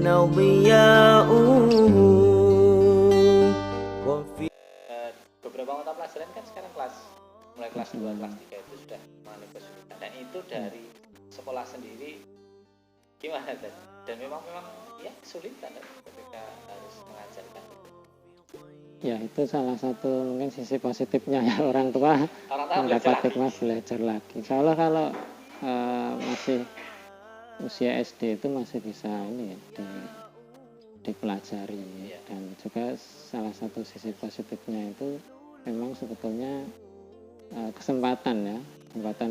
ضياؤه وفي beberapa mata pelajaran kan sekarang mulai kelas 2, kelas 3 itu sudah mengalami kesulitan, dan itu dari sekolah sendiri gimana dan memang ya kesulitan ketika harus mengajarkan itu. Ya, itu salah satu mungkin sisi positifnya ya, orang tua mendapat hikmah belajar lagi. Insya Allah kalau masih usia SD itu masih bisa ini ya, dipelajari ya. Dan juga salah satu sisi positifnya itu memang sebetulnya kesempatan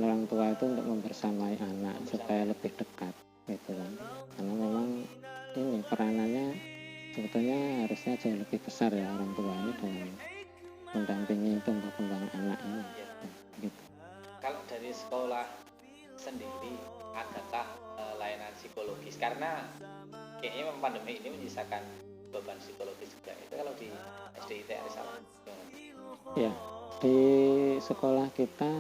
orang tua itu untuk membersamai anak supaya lebih dekat gitu kan. Karena memang ini peranannya sebetulnya harusnya jauh lebih besar ya, orang tua ini dalam mendampingi tumbuh kembang anak ini. Gitu. Kalau dari sekolah sendiri adakah layanan psikologis, karena kayaknya memang pandemi ini menyisakan beban psikologis juga, itu kalau di SDIT Arisalah ya, di sekolah kita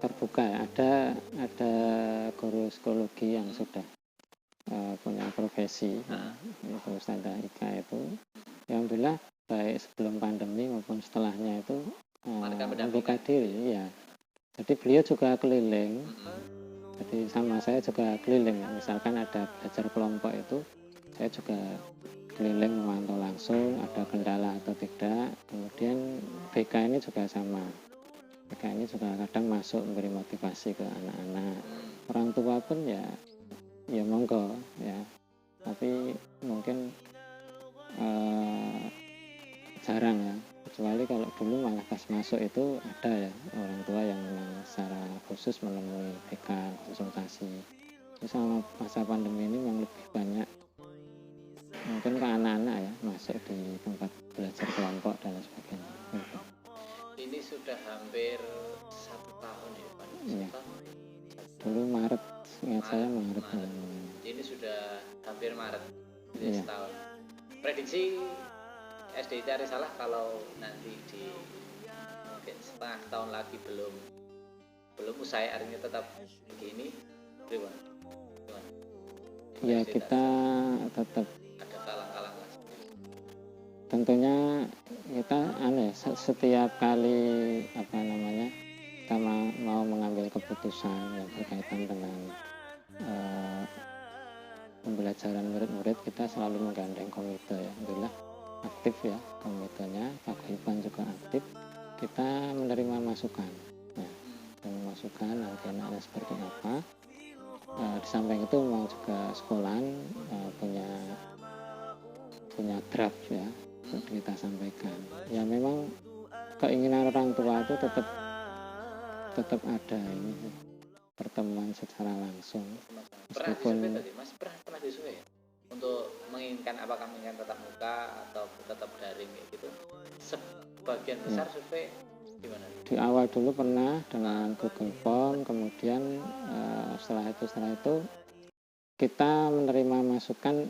terbuka ya, ada guru psikologi yang sudah punya profesi, itu Ustadzah Ika itu, alhamdulillah baik sebelum pandemi maupun setelahnya itu membuka diri ya. Jadi beliau juga keliling, jadi sama saya juga keliling ya. Misalkan ada belajar kelompok itu, saya juga keliling memantau langsung ada kendala atau tidak. Kemudian BK ini juga sama, BK ini juga kadang masuk memberi motivasi ke anak-anak. Orang tua pun ya monggo ya, tapi mungkin jarang ya, kecuali kalau dulu malah pas masuk itu ada ya orang tua yang memang secara khusus menemui BK konsultasi. Terus selama masa pandemi ini memang lebih banyak mungkin ke anak-anak ya, masuk di tempat belajar kelompok dan lain sebagainya. Ini sudah hampir 1 tahun ya Pak? Ya. Dulu Maret, ingat saya Maret. Ini sudah hampir Maret, ya. Setahun. Prediksi SDIT Arisalah kalau nanti di mungkin setengah tahun lagi belum usai artinya tetap begini, gimana? Ya, kita tetap ada kalang-kalang lah. Tentunya kita setiap kali kita mau mengambil keputusan yang berkaitan dengan pembelajaran murid-murid, kita selalu menggandeng komite ya. Alhamdulillah aktif ya komitenya, Paguyuban juga aktif. Kita menerima masukan ya, masukan nanti anaknya seperti apa. Di samping itu memang juga sekolahan punya draft ya untuk kita sampaikan. Ya memang keinginan orang tua itu tetap ada ini pertemuan secara langsung. Meskipun Mas pernah disuai ya untuk menginginkan apakah menginginkan tetap muka atau tetap daring kayak gitu. Sebagian besar survei gimana? Di awal dulu pernah dengan Google Form, kemudian setelah itu kita menerima masukan.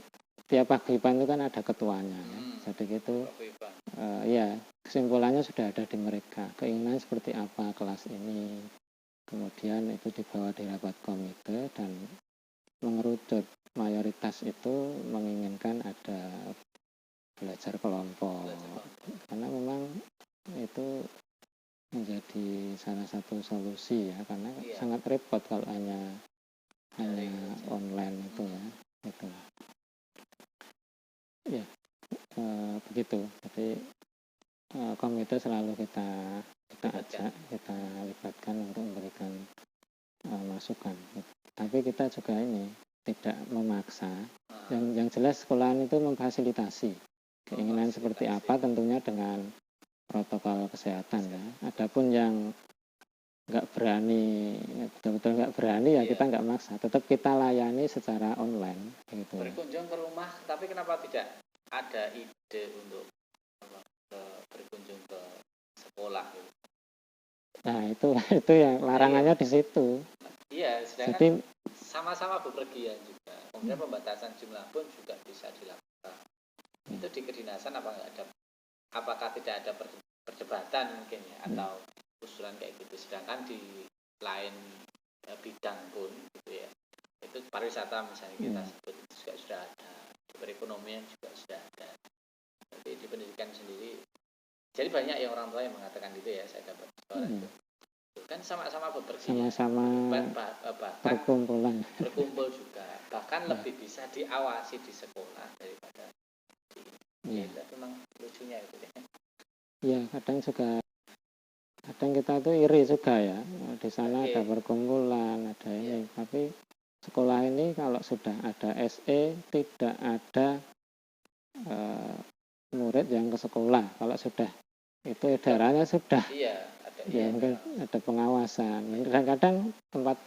Tiap paguyuban itu kan ada ketuanya ya. Jadi gitu ya, kesimpulannya sudah ada di mereka, keinginan seperti apa kelas ini, kemudian itu dibawa di rapat komite dan mengerucut. Mayoritas itu menginginkan ada belajar kelompok, karena memang itu menjadi salah satu solusi ya, karena sangat repot kalau hanya online itu ya, gitu. Ya, begitu. Jadi komite selalu kita ajak, kita libatkan untuk memberikan masukan. Tapi kita juga tidak memaksa. Yang jelas sekolahan itu memfasilitasi keinginan seperti apa, tentunya dengan protokol kesehatan ya. Adapun yang betul-betul nggak berani ya kita nggak maksa, tetap kita layani secara online gitu. Berkunjung ke rumah, tapi kenapa tidak ada ide untuk berkunjung ke sekolah gitu? Nah itu yang larangannya di situ. Iya, sedangkan sama-sama bepergian juga, kemudian pembatasan jumlah pun juga bisa dilakukan. Itu di kedinasan apakah tidak ada perdebatan mungkin ya, atau usulan kayak gitu, sedangkan di lain bidang pun gitu ya, itu pariwisata misalnya kita sebut juga perekonomian juga sudah ada. Tapi di pendidikan sendiri, jadi banyak yang orang tua yang mengatakan gitu ya, saya dapat sekolah itu. Kan sama-sama bepergian, sama-sama bahkan perkumpulan, berkumpul juga, bahkan lebih bisa diawasi di sekolah daripada di itu. Memang lucunya itu ya. Ya, kadang kita tuh iri juga ya, di sana ada perkumpulan, ada ini, tapi sekolah ini kalau sudah ada SE tidak ada murid yang ke sekolah. Kalau sudah itu edarannya sudah, mungkin ada pengawasan. Kadang-kadang tempat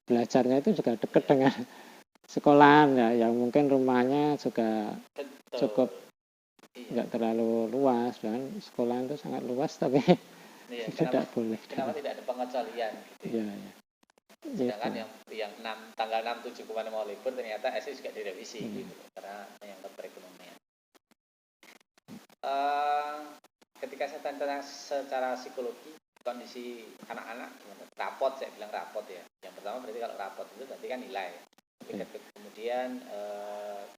belajarnya itu juga dekat dengan sekolahan ya, yang mungkin rumahnya juga cukup nggak terlalu luas, dan sekolahan itu sangat luas tapi tidak boleh. Kenapa tidak ada pengecualian gitu? Ya. Sedangkan yang tanggal 6, 7 kemarin mau libur, ternyata SE juga direvisi gitu, karena menyangkut perekonomian. Ketika saya tanya secara psikologi kondisi anak-anak gimana? Rapot, saya bilang rapot ya. Yang pertama berarti kalau rapot itu berarti kan nilai. Kemudian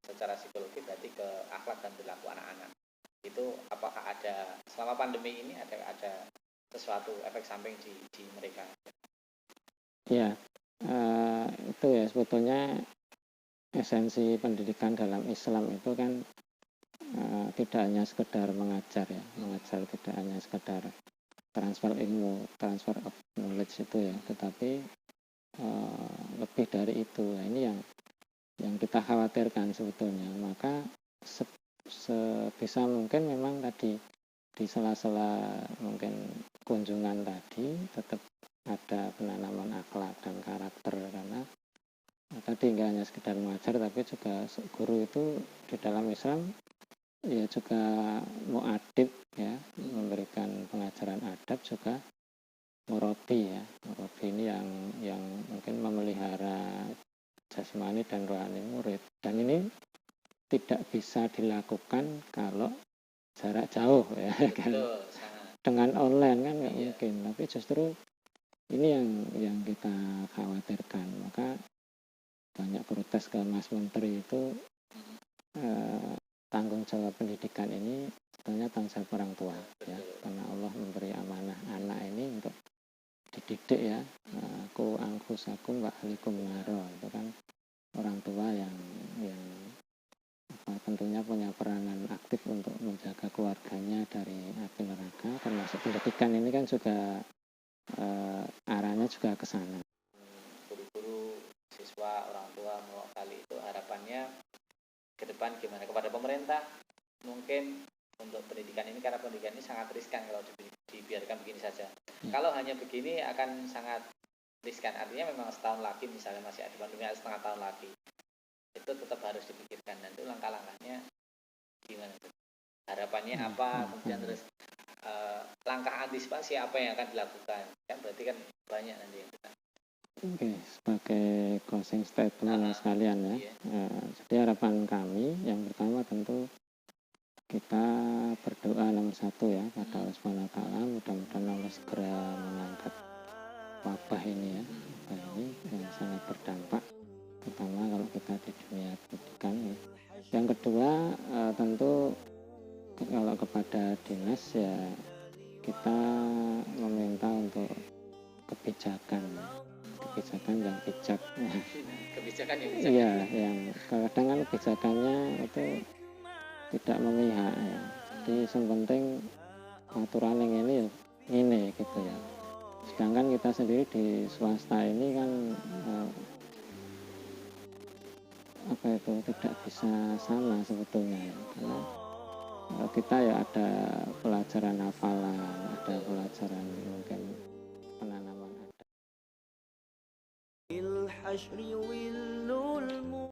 secara psikologi berarti ke akhlak dan perilaku anak-anak. Itu apakah ada selama pandemi ini ada sesuatu efek samping di mereka? Ya, itu ya sebetulnya esensi pendidikan dalam Islam itu kan tidak hanya sekedar mengajar ya, tidak hanya sekedar transfer ilmu, transfer of knowledge itu ya, tetapi lebih dari itu. Nah, ini yang kita khawatirkan sebetulnya. Maka sebisa mungkin memang tadi di sela-sela mungkin kunjungan tadi tetap ada penanaman akhlak dan karakter, karena tadi nggak hanya sekedar mengajar tapi juga guru itu di dalam Islam ya juga mu'adib ya, memberikan pengajaran adab, juga murabi ya. Murabi ini yang mungkin memelihara jasmani dan rohani murid, dan ini tidak bisa dilakukan kalau jarak jauh ya kan. Dengan online kan nggak mungkin, tapi justru ini yang kita khawatirkan. Maka banyak protes ke Mas Menteri itu, tanggung jawab pendidikan ini sebetulnya tanggung jawab orang tua ya, karena Allah memberi amanah anak ini untuk dididik ya. Ku angkusakum wa ahlikum naro, itu kan orang tua yang tentunya punya peranan aktif untuk menjaga keluarganya dari api neraka, termasuk pendidikan ini kan juga arahnya juga ke sana. Guru-guru, siswa, orang tua mewakili itu harapannya ke depan gimana kepada pemerintah, mungkin untuk pendidikan ini, karena pendidikan ini sangat riskan kalau dibiarkan begini saja. Kalau hanya begini akan sangat riskan, artinya memang setahun lagi misalnya masih ada pandemi, setengah tahun lagi itu tetap harus dipikirkan, dan itu langkah-langkahnya gimana, harapannya apa, kemudian terus langkah antisipasi apa yang akan dilakukan, kan berarti kan banyak nanti yang kita. Oke, sebagai closing statement sekalian ya. Jadi harapan kami yang pertama tentu kita berdoa nomor satu ya pada Allah Subhanahu wa taala, mudah-mudahan Allah segera mengangkat wabah ini ya. Wabah ini yang sangat berdampak, terutama kalau kita di dunia pendidikan ya. Yang kedua tentu kalau kepada dinas ya kita meminta untuk kebijakan yang bijak. Kebijakan yang bijak. Iya, yang kadang kan kebijakannya itu tidak memihak ya. Jadi yang penting aturan yang ini ya ini gitu ya. Sedangkan kita sendiri di swasta ini kan tidak bisa sama sebetulnya ya. Karena kita ya ada pelajaran hafalan, ada pelajaran mungkin penanaman.